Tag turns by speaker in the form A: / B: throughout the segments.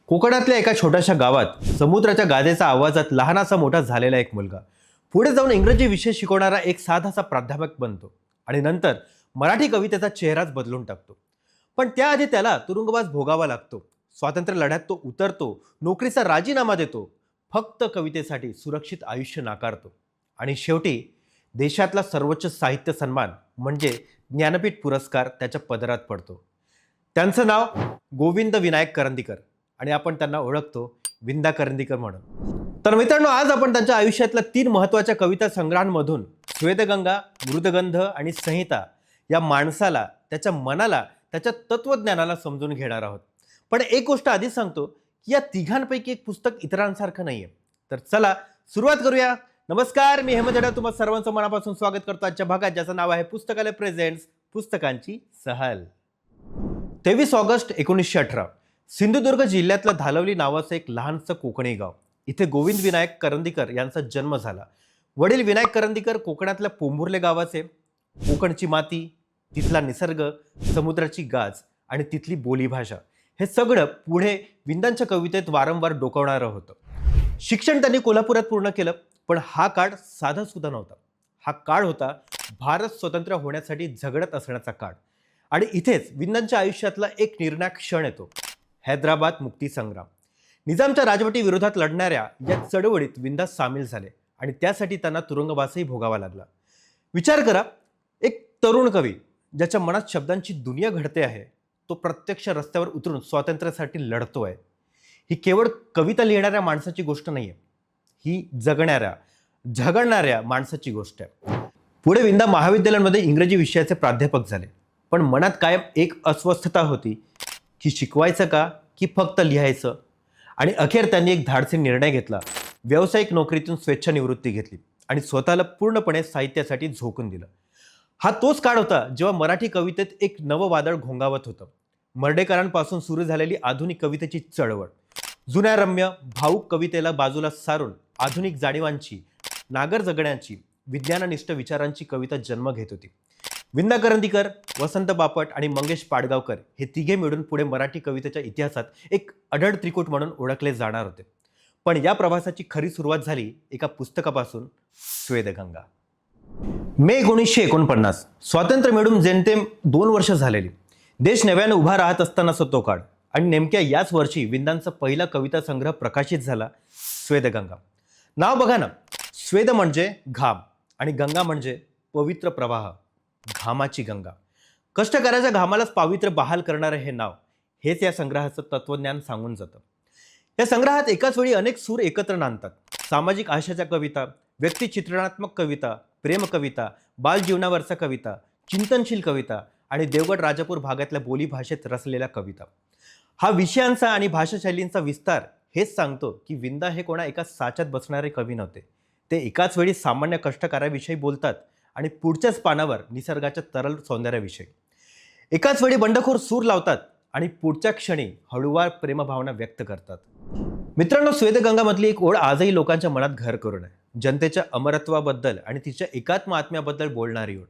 A: कोकणातल्या एका छोट्याशा गावात समुद्राच्या गाजेचा आवाजात लहानासा मोठा झालेला एक मुलगा पुढे जाऊन इंग्रजी विषय शिकवणारा एक साधासा प्राध्यापक बनतो आणि नंतर मराठी कवितेचा चेहराच बदलून टाकतो. पण त्याआधी त्याला तुरुंगवास भोगावा लागतो. स्वातंत्र्य लढ्यात तो उतरतो, नोकरीचा राजीनामा देतो, फक्त कवितेसाठी सुरक्षित आयुष्य नाकारतो आणि शेवटी देशातला सर्वोच्च साहित्य सन्मान म्हणजे ज्ञानपीठ पुरस्कार त्याच्या पदरात पडतो. त्यांचं नाव गोविंद विनायक करंदीकर आणि आपण त्यांना ओळखतो विंदा करंदीकर म्हणून. तर मित्रांनो, आज आपण त्यांच्या आयुष्यातल्या 3 महत्त्वाच्या कविता संग्रहांमधून स्वेदगंगा, मृदगंध आणि संहिता या माणसाला, त्याच्या मनाला, त्याच्या तत्वज्ञानाला समजून घेणार आहोत. पण एक गोष्ट आधीच सांगतो की या तिघांपैकी एक पुस्तक इतरांसारखं नाहीये. तर चला सुरुवात करूया. नमस्कार, मी हेमंत हेडा तुम्हा सर्वांचं मनापासून स्वागत करतो आजच्या भागात, ज्याचं नाव आहे पुस्तकालय प्रेझेंट्स पुस्तकांची सहल. 23 ऑगस्ट 1918 सिंधुदुर्ग जिल्ह्यातलं धालवली नावाचं एक लहानसं कोकणी गाव. इथे गोविंद विनायक करंदीकर यांचा जन्म झाला. वडील विनायक करंदीकर कोकणातल्या पोंभुर्ले गावाचे. कोकणची माती, तिथला निसर्ग, समुद्राची गाज आणि तिथली बोलीभाषा हे सगळं पुढे विंदांच्या कवितेत वारंवार डोकावणारं होतं. शिक्षण त्यांनी कोल्हापुरात पूर्ण केलं, पण हा काळ साधा सुद्धा नव्हता. हा काळ होता भारत स्वतंत्र होण्यासाठी झगडत असण्याचा काळ. आणि इथेच विंदांच्या आयुष्यातला एक निर्णायक क्षण येतो, हैदराबाद मुक्ती संग्राम. निजामच्या राजवटी विरोधात लढणाऱ्या या चळवळीत विंदा सामील झाले आणि त्यासाठी त्यांना तुरुंगवासही भोगावा लागला. विचार करा, एक तरुण कवी ज्याच्या मनात शब्दांची दुनिया घडते आहे, तो प्रत्यक्ष रस्त्यावर उतरून स्वातंत्र्यासाठी लढतोय. ही केवळ कविता लिहिणाऱ्या माणसाची गोष्ट नाहीये, ही जगणाऱ्या, झगडणाऱ्या माणसाची गोष्ट आहे. पुढे विंदा महाविद्यालयामध्ये इंग्रजी विषयाचे प्राध्यापक झाले, पण मनात कायम एक अस्वस्थता होती की शिकवायचं का की फक्त लिहायचं. आणि अखेर त्यांनी एक धाडसी निर्णय घेतला. व्यावसायिक नोकरीतून स्वेच्छानिवृत्ती घेतली आणि स्वतःला पूर्णपणे साहित्यासाठी झोकून दिलं. हा तोच काळ होता जेव्हा मराठी कवितेत एक नवं वादळ घोंगावत होतं. मर्ढेकरांपासून सुरू झालेली आधुनिक कवितेची चळवळ जुन्या रम्य भावुक कवितेला बाजूला सारून आधुनिक जाणीवांची, नागर जगण्याची, विज्ञाननिष्ठ विचारांची कविता जन्म घेत होती. विंदा करंदीकर, वसंत बापट आणि मंगेश पाडगावकर हे तिघे मिळून पुढे मराठी कवितेच्या इतिहासात एक अढळ त्रिकूट म्हणून ओळखले जाणार होते. पण या प्रवासाची खरी सुरुवात झाली एका पुस्तकापासून, स्वेदगंगा. मे 1949 स्वातंत्र्य मिळून जेमतेम 2 वर्ष झालेली. देश नव्याने उभा राहत असतानाचा तो काळ. आणि नेमक्या याच वर्षी विंदांचा पहिला कविता संग्रह प्रकाशित झाला, स्वेदगंगा. नाव बघा ना, स्वेद म्हणजे घाम आणि गंगा म्हणजे पवित्र प्रवाह, घामाची गंगा. कष्टकऱ्याच्या घामालाच पावित्र्य बहाल करणारे हे नाव, हेच या संग्रहाचं तत्वज्ञान सांगून जातं. या संग्रहात एकाच वेळी अनेक सूर एकत्र नांदतात. सामाजिक आशयाच्या कविता, व्यक्तिचित्रणात्मक कविता, प्रेम कविता, बालजीवनावरचा कविता, चिंतनशील कविता आणि देवगड राजापूर भागातल्या बोलीभाषेत रचलेल्या कविता. हा विषयांचा आणि भाषाशैलींचा विस्तार हेच सांगतो की विंदा हे कोणा एका साच्यात बसणारे कवी नव्हते. ते एकाच वेळी सामान्य कष्टकऱ्याविषयी बोलतात आणि पुढच्याच पानावर निसर्गाच्या तरल सौंदर्याविषयी. एकाच वेळी बंडखोर सूर लावतात आणि पुढच्या क्षणी हळूवार प्रेमभावना व्यक्त करतात. मित्रांनो, स्वेदगंगामधली एक ओळ आजही लोकांच्या मनात घर करून आहे. जनतेच्या अमरत्वाबद्दल आणि तिच्या एकात्म आत्म्याबद्दल बोलणारी ओळ.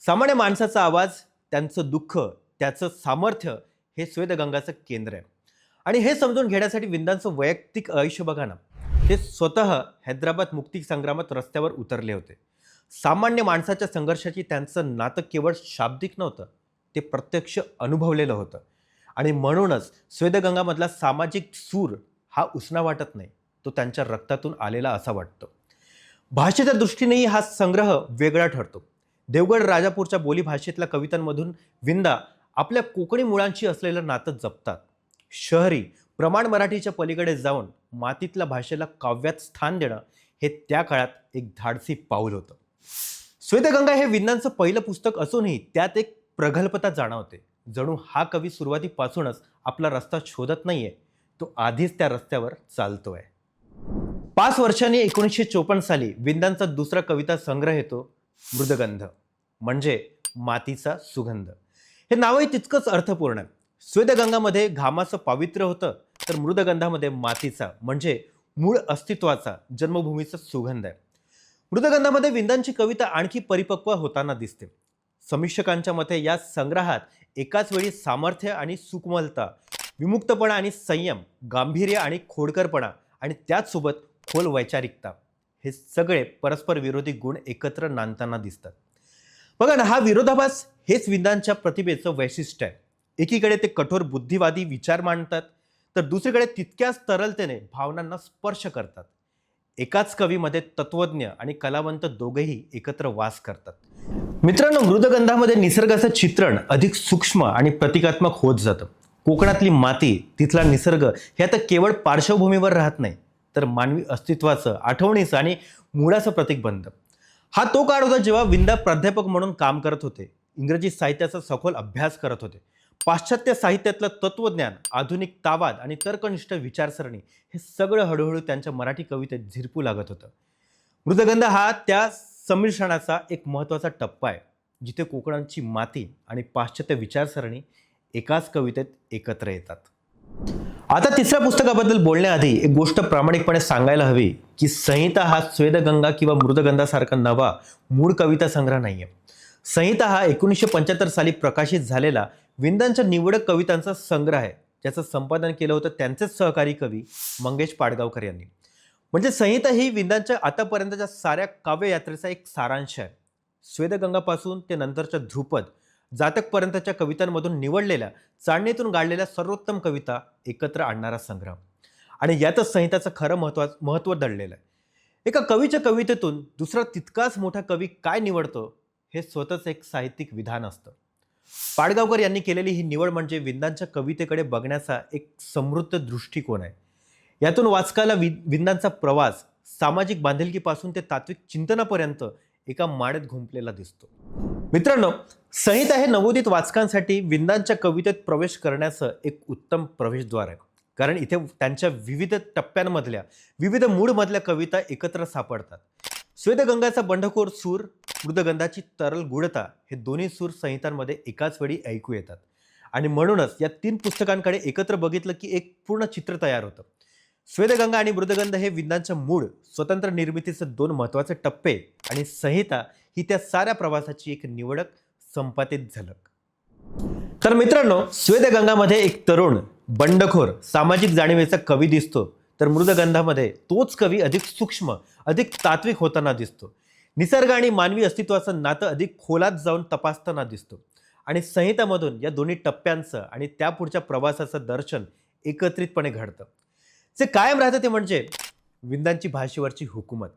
A: सामान्य माणसाचा आवाज, त्यांचं दुःख, त्याचं सामर्थ्य हे स्वेदगंगाचं केंद्र आहे. आणि हे समजून घेण्यासाठी विंदांचं वैयक्तिक आयुष्य बघा ना. ते स्वतः हैदराबाद मुक्ती संग्रामात रस्त्यावर उतरले होते. सामान्य माणसाच्या संघर्षाची त्यांचं नातं केवळ शाब्दिक नव्हतं, ते प्रत्यक्ष अनुभवलेलं होतं. आणि म्हणूनच स्वेदगंगामधला सामाजिक सूर हा उसना वाटत नाही, तो त्यांच्या रक्तातून आलेला असा वाटतो. भाषेच्या दृष्टीनेही हा संग्रह वेगळा ठरतो. देवगड राजापूरच्या बोलीभाषेतल्या कवितांमधून विंदा आपल्या कोकणी मुळांशी असलेलं नातं जपतात. शहरी प्रमाण मराठीच्या पलीकडे जाऊन मातीतल्या भाषेला काव्यात स्थान देणं हे त्या काळात एक धाडसी पाऊल होतं. स्वेदगंगा हे विंदांचं पहिलं पुस्तक असूनही त्यात एक प्रगल्भता जाणवते. जणू हा कवी सुरुवातीपासूनच आपला रस्ता शोधत नाहीये, तो आधीच त्या रस्त्यावर चालतोय. 5 वर्षांनी 1954 साली विंदांचा दुसरा कविता संग्रह येतो, मृदगंध म्हणजे मातीचा सुगंध. हे नावही तितकंच अर्थपूर्ण आहे. स्वेदगंगामध्ये घामाचं पावित्र्य होतं, तर मृदगंधामध्ये मातीचा म्हणजे मूळ अस्तित्वाचा, जन्मभूमीचा सुगंध आहे. मृदगंधामध्ये विंदांची कविता आणखी परिपक्व होताना दिसते. समीक्षकांच्या मते या संग्रहात एकाच वेळी सामर्थ्य आणि सुकमलता, विमुक्तपणा आणि संयम, गांभीर्य आणि खोडकरपणा आणि त्याचसोबत खोल वैचारिकता, हे सगळे परस्पर विरोधी गुण एकत्र नांदताना दिसतात. बघा ना, हा विरोधाभास हेच विंदांच्या प्रतिभेचं वैशिष्ट्य आहे. एकीकडे ते कठोर बुद्धिवादी विचार मांडतात, तर दुसरीकडे तितक्याच तरलतेने भावनांना स्पर्श करतात. एकाच कवीमध्ये तत्वज्ञ आणि कलावंत दोघेही एकत्र वास करतात. मित्रांनो, मृदगंधामध्ये निसर्गाचं चित्रण अधिक सूक्ष्म आणि प्रतिकात्मक होत जातं. कोकणातली माती, तिथला निसर्ग हे आता केवळ पार्श्वभूमीवर राहत नाही, तर मानवी अस्तित्वाचं, आठवणीचं आणि मुळाचं प्रतीक बनतं. हा तो काळ होता जेव्हा विंदा प्राध्यापक म्हणून काम करत होते, इंग्रजी साहित्याचा सखोल अभ्यास करत होते. पाश्चात्य साहित्यातलं तत्वज्ञान, आधुनिक तावाद आणि तर्कनिष्ठ विचारसरणी हे सगळं हळूहळू त्यांच्या मराठी कवितेत झिरपू लागत होतं. मृदगंध हा त्या संमिश्रणाचा एक महत्त्वाचा टप्पा आहे, जिथे कोकणाची माती आणि पाश्चात्य विचारसरणी एकाच कवितेत एकत्र येतात. आता तिसऱ्या पुस्तकाबद्दल बोलण्याआधी एक गोष्ट प्रामाणिकपणे सांगायला हवी की संहिता हा स्वेदगंगा किंवा मृदगंधासारखा नवा मूळ कविता संग्रह नाहीये. संहिता हा 1975 साली प्रकाशित झालेला विंदांच्या निवडक कवितांचा संग्रह आहे, ज्याचं संपादन केलं होतं त्यांचेच सहकारी कवी मंगेश पाडगावकर यांनी. म्हणजे संहिता ही विंदांच्या आतापर्यंतच्या साऱ्या काव्ययात्रेचा एक सारांश आहे. स्वेदगंगापासून ते नंतरच्या ध्रुपद, जातकपर्यंतच्या कवितांमधून निवडलेल्या, चाळणीतून गाळलेल्या सर्वोत्तम कविता एकत्र आणणारा संग्रह. आणि यातच संहिताचं खरं महत्त्व दडलेलं आहे. एका कवीच्या कवितेतून दुसरा तितकाच मोठा कवी काय निवडतो, हे स्वतःच एक साहित्यिक विधान असतं. पाडगावकर यांनी केलेली ही निवड म्हणजे विंदांच्या कवितेकडे बघण्याचा एक समृद्ध दृष्टिकोन आहे. यातून वाचकाला विंदांचा प्रवास सामाजिक बांधिलकीपासून ते तात्विक चिंतनापर्यंत एका माळेत घुंपलेला दिसतो. मित्रांनो, संहिता हे नवोदित वाचकांसाठी विंदांच्या कवितेत प्रवेश करण्याचं एक उत्तम प्रवेशद्वार आहे. कारण इथे त्यांच्या विविध टप्प्यांमधल्या, विविध मूडमधल्या कविता एकत्र सापडतात. स्वेदगंगाचा बंडखोर सूर, मृदगंधाची तरल गुढता हे दोन्ही सूर संहितांमध्ये एकाच वेळी ऐकू येतात. आणि म्हणूनच या 3 पुस्तकांकडे एकत्र बघितलं की एक पूर्ण चित्र तयार होतं. स्वेदगंगा आणि मृदगंध हे विंदांच्या मूळ स्वतंत्र निर्मितीचे 2 महत्त्वाचे टप्पे, आणि संहिता ही त्या साऱ्या प्रवासाची एक निवडक संपादित झलक. तर मित्रांनो, स्वेदगंगामध्ये एक तरुण, बंडखोर, सामाजिक जाणीवेचा कवी दिसतो, तर मृदगंधामध्ये तोच कवी अधिक सूक्ष्म, अधिक तात्विक होताना दिसतो. निसर्ग आणि मानवी अस्तित्वाचं नातं अधिक खोलात जाऊन तपासताना दिसतो. आणि संहितामधून या दोन्ही टप्प्यांचं आणि त्यापुढच्या प्रवासाचं दर्शन एकत्रितपणे घडतं. जे कायम राहतं ते म्हणजे विंदांची भाषेवरची हुकूमत,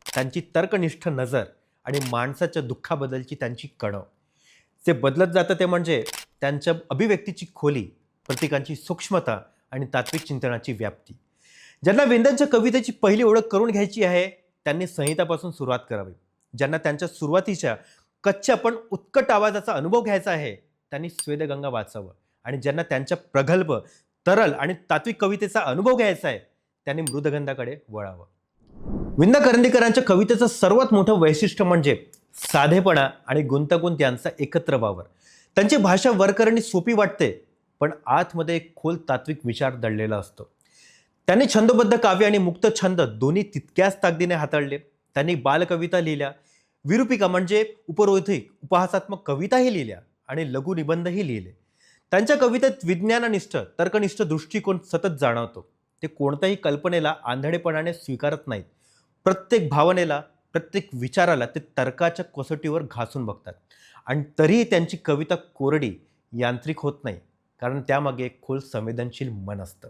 A: त्यांची तर्कनिष्ठ नजर आणि माणसाच्या दुःखाबद्दलची त्यांची कणव. जे बदलत जातं ते म्हणजे त्यांच्या अभिव्यक्तीची खोली, प्रतीकांची सूक्ष्मता आणि तात्विक चिंतनाची व्याप्ती. ज्यांना विंदांच्या कवितेची पहिली ओळख करून घ्यायची आहे, त्यांनी संहितापासून सुरुवात करावी. ज्यांना त्यांच्या सुरुवातीच्या कच्च्या पण उत्कट आवाजाचा अनुभव घ्यायचा आहे, त्यांनी स्वेदगंगा वाचावं. आणि ज्यांना त्यांच्या प्रगल्भ, तरल आणि तात्विक कवितेचा अनुभव घ्यायचा आहे, त्यांनी मृदगंधाकडे वळावं. विंदा करंदीकरांच्या कवितेचं सर्वात मोठं वैशिष्ट्य म्हणजे साधेपणा आणि गुंतागुंत यांचा एकत्र वावर. त्यांची भाषा वरकरणी सोपी वाटते, पण आतमध्ये एक खोल तात्विक विचार दडलेला असतो. त्यांनी छंदबद्ध काव्य आणि मुक्त छंद दोन्ही तितक्याच ताकदीने हाताळले. त्यांनी बालकविता लिहिल्या, विरूपिका म्हणजे उपरोधिक, उपहासात्मक कविताही लिहिल्या आणि लघुनिबंधही लिहिले. त्यांच्या कवितेत विज्ञाननिष्ठ, तर्कनिष्ठ दृष्टिकोन सतत जाणवतो. ते कोणत्याही कल्पनेला आंधळेपणाने स्वीकारत नाहीत. प्रत्येक भावनेला, प्रत्येक विचाराला ते तर्काच्या कसोटीवर घासून बघतात. आणि तरीही त्यांची कविता कोरडी, यांत्रिक होत नाही, कारण त्यामागे एक खोल संवेदनशील मन असतं.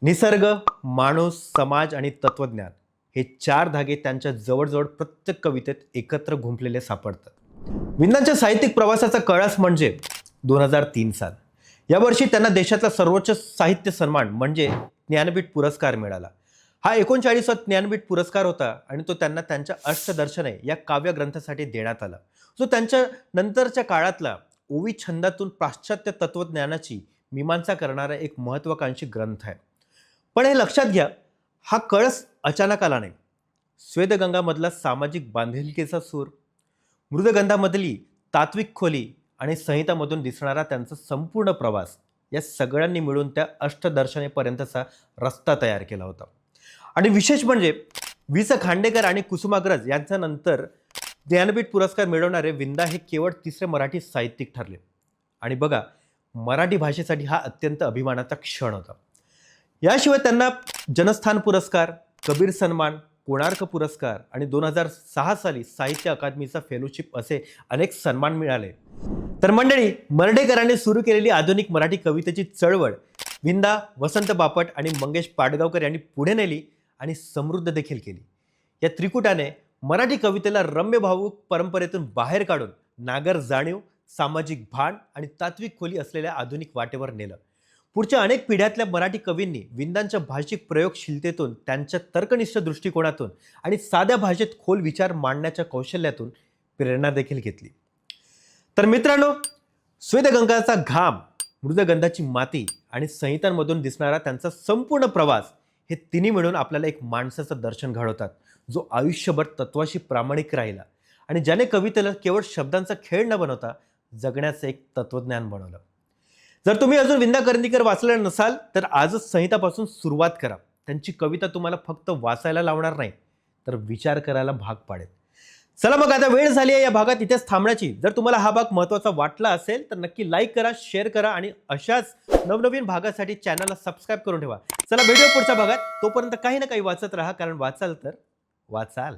A: निसर्ग, माणूस, समाज आणि तत्वज्ञान हे 4 धागे त्यांच्या जवळजवळ प्रत्येक कवितेत एकत्र घुंपलेले सापडतात. विंदांच्या साहित्यिक प्रवासाचा कळस म्हणजे 2003 साल. यावर्षी त्यांना देशातला सर्वोच्च साहित्य सन्मान म्हणजे ज्ञानपीठ पुरस्कार मिळाला. हा 39वा ज्ञानपीठ पुरस्कार होता आणि तो त्यांना त्यांच्या अष्टदर्शने या काव्यग्रंथासाठी देण्यात आला, जो त्यांच्या नंतरच्या काळातला ओवी छंदातून पाश्चात्य तत्वज्ञानाची मीमांसा करणारा एक महत्त्वाकांक्षी ग्रंथ आहे. पण हे लक्षात घ्या, हा कळस अचानक आला नाही. स्वेदगंगामधला सामाजिक बांधिलकीचा सूर, मृदगंधामधली तात्विक खोली आणि संहितामधून दिसणारा त्यांचा संपूर्ण प्रवास, या सगळ्यांनी मिळून त्या अष्टदर्शनेपर्यंतचा रस्ता तयार केला होता. आणि विशेष म्हणजे वि. स. खांडेकर आणि कुसुमाग्रज यांच्या नंतर ज्ञानपीठ पुरस्कार मिळवणारे विंदा हे केवळ 3रे मराठी साहित्यिक ठरले. आणि बघा, मराठी भाषेसाठी हा अत्यंत अभिमानाचा क्षण होता. याशिवाय त्यांना जनस्थान पुरस्कार, कबीर सन्मान, कोणार्क पुरस्कार आणि 2006 साली साहित्य अकादमीचा फेलोशिप असे अनेक सन्मान मिळाले. तर मंडळी, मर्ढेकरांनी सुरू केलेली आधुनिक मराठी कवितेची चळवळ विंदा, वसंत बापट आणि मंगेश पाडगावकर यांनी पुढे नेली आणि समृद्ध देखील केली. या त्रिकुटाने मराठी कवितेला रम्य भावुक परंपरेतून बाहेर काढून नागर जाणीव, सामाजिक भान आणि तात्विक खोली असलेल्या आधुनिक वाटेवर नेलं. पुढच्या अनेक पिढ्यातल्या मराठी कवींनी विंदांच्या भाषिक प्रयोगशीलतेतून, त्यांच्या तर्कनिष्ठ दृष्टिकोनातून आणि साध्या भाषेत खोल विचार मांडण्याच्या कौशल्यातून प्रेरणा देखील घेतली. तर मित्रांनो, श्वेतगंगाचा घाम, मृदगंधाची माती आणि संहितांमधून दिसणारा त्यांचा संपूर्ण प्रवास, हे तिन्ही मिळून आपल्याला एक माणसाचं दर्शन घडवतात, जो आयुष्यभर तत्वाशी प्रामाणिक राहिला आणि ज्याने कवितेला केवळ शब्दांचा खेळ न बनवता जगण्याचं एक तत्वज्ञान बनवलं. जर तुम्ही अजून विंदा करंदीकर वाचलेलं नसाल तर आजच संहितापासून सुरुवात करा. त्यांची कविता तुम्हाला फक्त वाचायला लावणार नाही, तर विचार करायला भाग पाडेल. चला मग, आता वेळ झाली आहे या भागात इथेच थांबण्याची. जर तुम्हाला हा भाग महत्त्वाचा वाटला असेल तर नक्की लाईक करा, शेअर करा आणि अशाच नवनवीन भागासाठी चॅनलला सबस्क्राईब करून ठेवा. चला, भेटूया पुढच्या भागात. तोपर्यंत काही ना काही वाचत राहा, कारण वाचाल तर वाचाल.